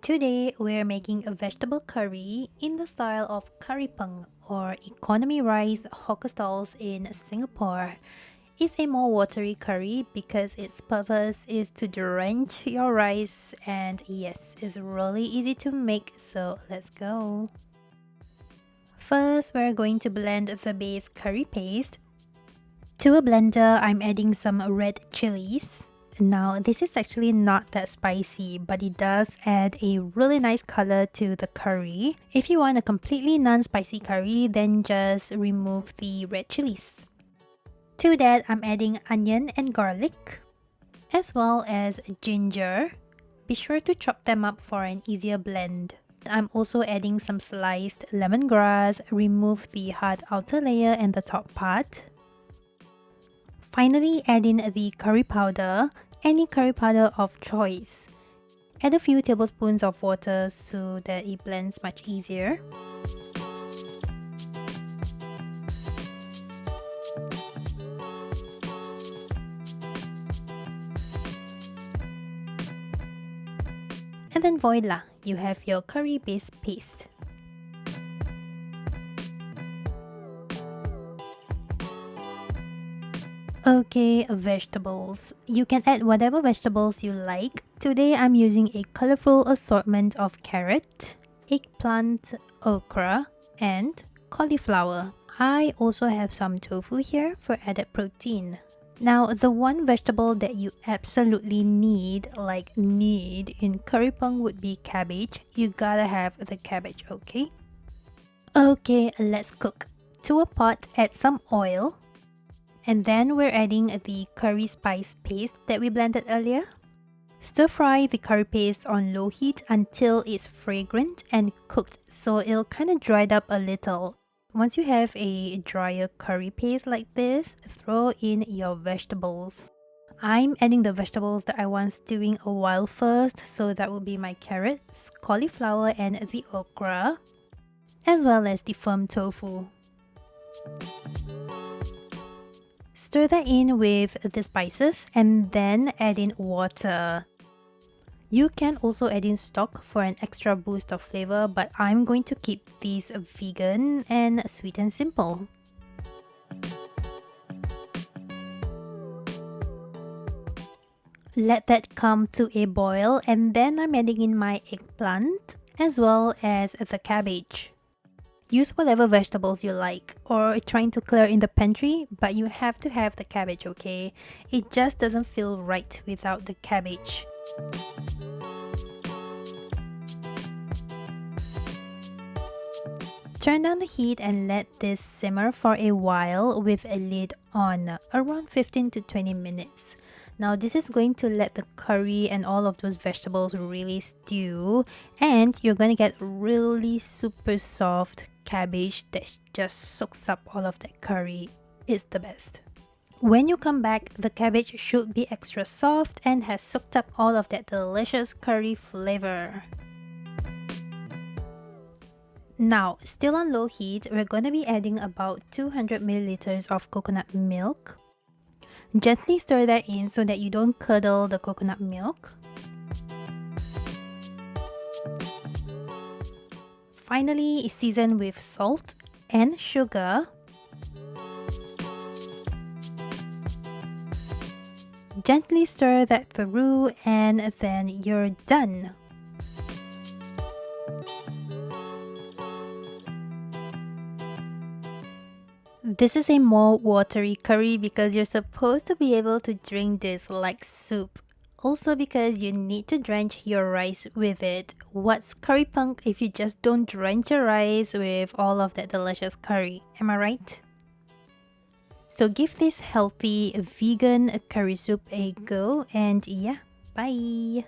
Today we're making a vegetable curry in the style of Cai Png or economy rice hawker stalls in Singapore. It's a more watery curry because its purpose is to drench your rice, and yes, it's really easy to make, so let's go. First, we're going to blend the base curry paste. To a blender, I'm adding some red chilies. Now, this is actually not that spicy, but it does add a really nice color to the curry. If you want a completely non-spicy curry, then just remove the red chilies. To that, I'm adding onion and garlic, as well as ginger. Be sure to chop them up for an easier blend. I'm also adding some sliced lemongrass. Remove the hard outer layer and the top part. Finally, add in the curry powder, any curry powder of choice. Add a few tablespoons of water so that it blends much easier. And then voila, you have your curry base paste. Okay, vegetables. You can add whatever vegetables you like. Today I'm using a colorful assortment of carrot, eggplant, okra, and cauliflower. I also have some tofu here for added protein. Now, the one vegetable that you absolutely need in Cai Png would be cabbage. You gotta have the cabbage, okay? Okay, let's cook. To a pot, add some oil. And then we're adding the curry spice paste that we blended earlier. Stir fry the curry paste on low heat until it's fragrant and cooked, so it'll kind of dried up a little. Once you have a drier curry paste like this, throw in your vegetables. I'm adding the vegetables that I want stewing a while first, so that will be my carrots, cauliflower, and the okra, as well as the firm tofu. Stir that in with the spices and then add in water. You can also add in stock for an extra boost of flavor, but I'm going to keep these vegan and sweet and simple. Let that come to a boil, and then I'm adding in my eggplant as well as the cabbage. Use whatever vegetables you like, or trying to clear in the pantry, but you have to have the cabbage, okay? It just doesn't feel right without the cabbage. Turn down the heat and let this simmer for a while with a lid on, around 15 to 20 minutes. Now this is going to let the curry and all of those vegetables really stew, and you're going to get really super soft cabbage that just soaks up all of that curry. It's the best. When you come back, the cabbage should be extra soft and has soaked up all of that delicious curry flavor. Now, still on low heat, we're going to be adding about 200 milliliters of coconut milk. Gently stir that in so that you don't curdle the coconut milk. Finally, season with salt and sugar. Gently stir that through and then you're done. This is a more watery curry because you're supposed to be able to drink this like soup. Also because you need to drench your rice with it. What's Cai Png if you just don't drench your rice with all of that delicious curry? Am I right? So give this healthy vegan curry soup a go, and yeah, bye!